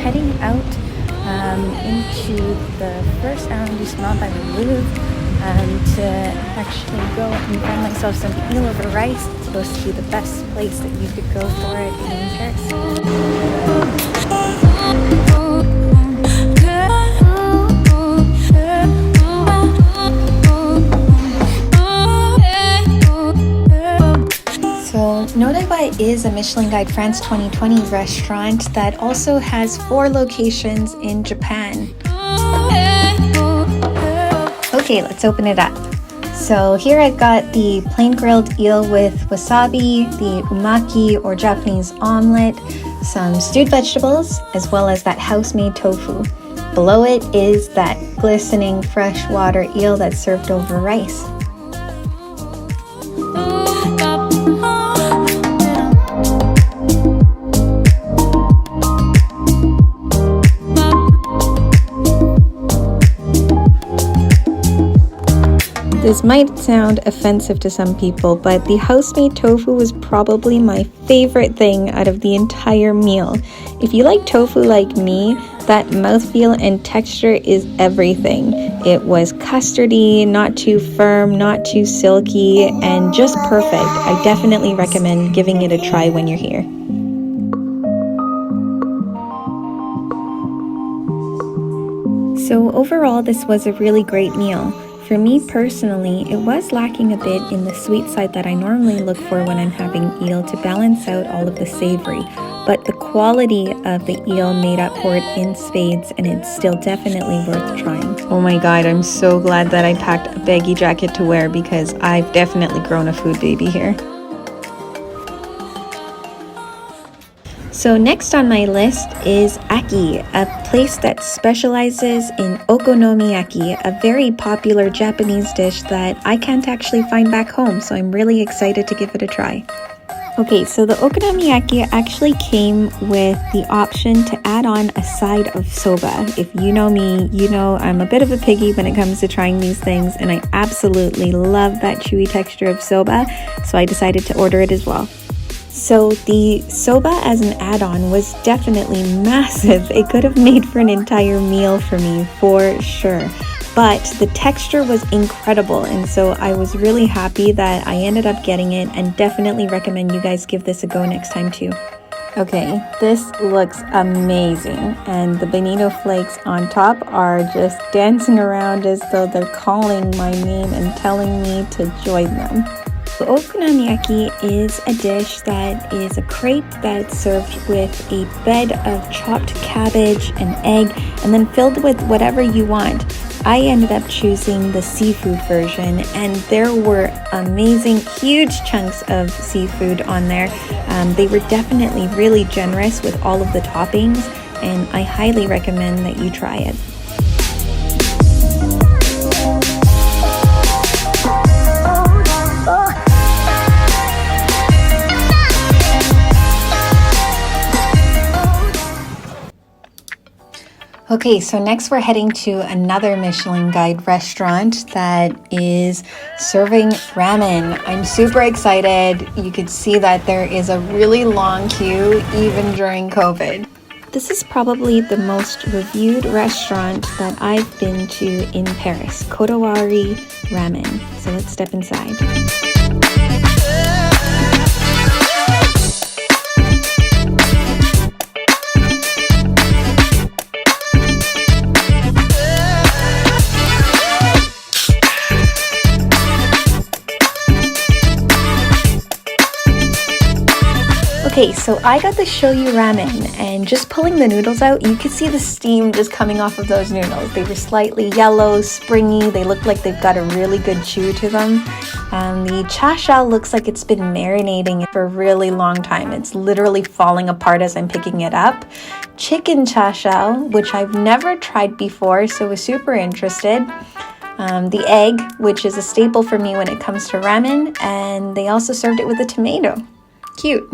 heading out into the first arrondissement by the Louvre to actually go and find myself some eel over rice. It's supposed to be the best place that you could go for it in Paris. So Nodaiwa is a Michelin Guide France 2020 restaurant that also has 4 locations in Japan. Okay, let's open it up. So here I've got the plain grilled eel with wasabi, the umaki or Japanese omelet, some stewed vegetables, as well as that house-made tofu. Below it is that glistening freshwater eel that's served over rice. This might sound offensive to some people, but the house-made tofu was probably my favorite thing out of the entire meal. If you like tofu like me, that mouthfeel and texture is everything. It was custardy, not too firm, not too silky, and just perfect. I definitely recommend giving it a try when you're here. So overall, this was a really great meal. For me personally, it was lacking a bit in the sweet side that I normally look for when I'm having eel to balance out all of the savory, but the quality of the eel made up for it in spades, and it's still definitely worth trying. Oh my god, I'm so glad that I packed a baggy jacket to wear because I've definitely grown a food baby here. So next on my list is Aki, a place that specializes in okonomiyaki, a very popular Japanese dish that I can't actually find back home, so I'm really excited to give it a try. Okay, so the okonomiyaki actually came with the option to add on a side of soba. If you know me, you know I'm a bit of a piggy when it comes to trying these things, and I absolutely love that chewy texture of soba, so I decided to order it as well. So the soba as an add-on was definitely massive. It could have made for an entire meal for me, for sure. But the texture was incredible, and so I was really happy that I ended up getting it, and definitely recommend you guys give this a go next time too. Okay, this looks amazing, and the bonito flakes on top are just dancing around as though they're calling my name and telling me to join them. The okonomiyaki is a dish that is a crepe that's served with a bed of chopped cabbage and egg and then filled with whatever you want. I ended up choosing the seafood version, and there were amazing huge chunks of seafood on there. They were definitely really generous with all of the toppings, and I highly recommend that you try it. Okay, so next we're heading to another Michelin Guide restaurant that is serving ramen. I'm super excited. You could see that there is a really long queue even during COVID. This is probably the most reviewed restaurant that I've been to in Paris, Kodawari Ramen. So let's step inside. Okay, so I got the shoyu ramen, and just pulling the noodles out, you could see the steam just coming off of those noodles. They were slightly yellow, springy, they look like they've got a really good chew to them. The chashao looks like it's been marinating for a really long time. It's literally falling apart as I'm picking it up. Chicken chashao, which I've never tried before, so was super interested. The egg, which is a staple for me when it comes to ramen, and they also served it with a tomato. Cute.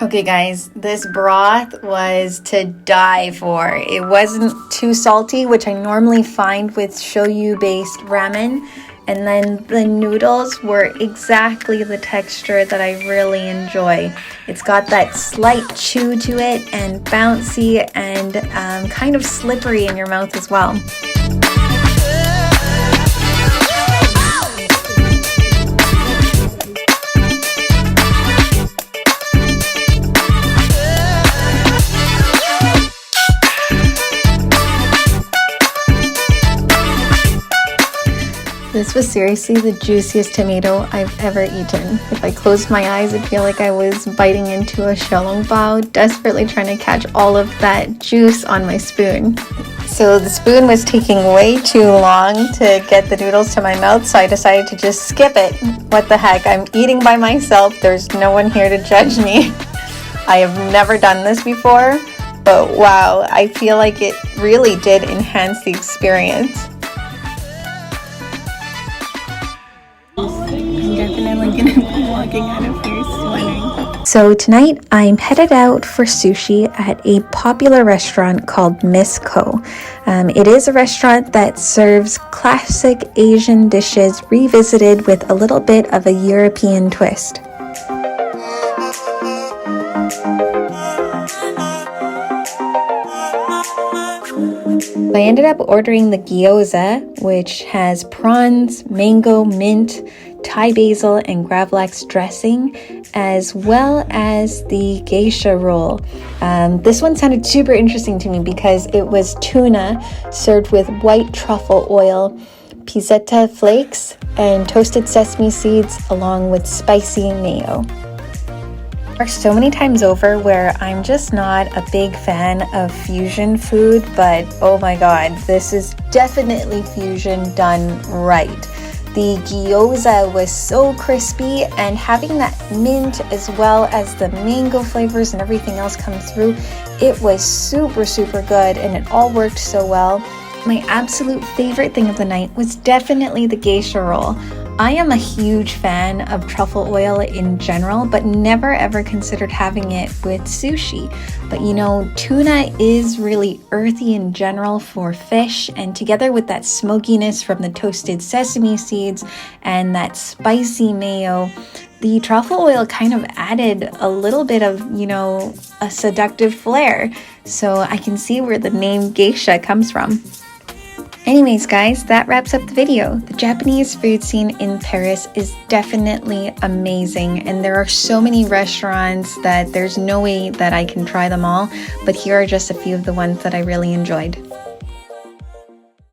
Okay guys, this broth was to die for. It wasn't too salty, which I normally find with shoyu based ramen. And then the noodles were exactly the texture that I really enjoy. It's got that slight chew to it and bouncy and kind of slippery in your mouth as well. This was seriously the juiciest tomato I've ever eaten. If I closed my eyes, I feel like I was biting into a xiaolongbao, desperately trying to catch all of that juice on my spoon. So the spoon was taking way too long to get the noodles to my mouth, so I decided to just skip it. What the heck, I'm eating by myself, there's no one here to judge me. I have never done this before, but wow, I feel like it really did enhance the experience. So tonight I'm headed out for sushi at a popular restaurant called Miss Ko. It is a restaurant that serves classic Asian dishes revisited with a little bit of a European twist. I ended up ordering the gyoza, which has prawns, mango, mint, Thai basil, and gravlax dressing, as well as the geisha roll. This one sounded super interesting to me because it was tuna served with white truffle oil, pizzetta flakes, and toasted sesame seeds along with spicy mayo. There are so many times over where I'm just not a big fan of fusion food, but oh my god, this is definitely fusion done right. The gyoza was so crispy, and having that mint as well as the mango flavors and everything else come through, it was super good, and it all worked so well. My absolute favorite thing of the night was definitely the geisha roll. I am a huge fan of truffle oil in general, but never ever considered having it with sushi. But you know, tuna is really earthy in general for fish, and together with that smokiness from the toasted sesame seeds and that spicy mayo, the truffle oil kind of added a little bit of, you know, a seductive flair. So I can see where the name geisha comes from. Anyways guys, that wraps up the video. The Japanese food scene in Paris is definitely amazing, and there are so many restaurants that there's no way that I can try them all, but here are just a few of the ones that I really enjoyed.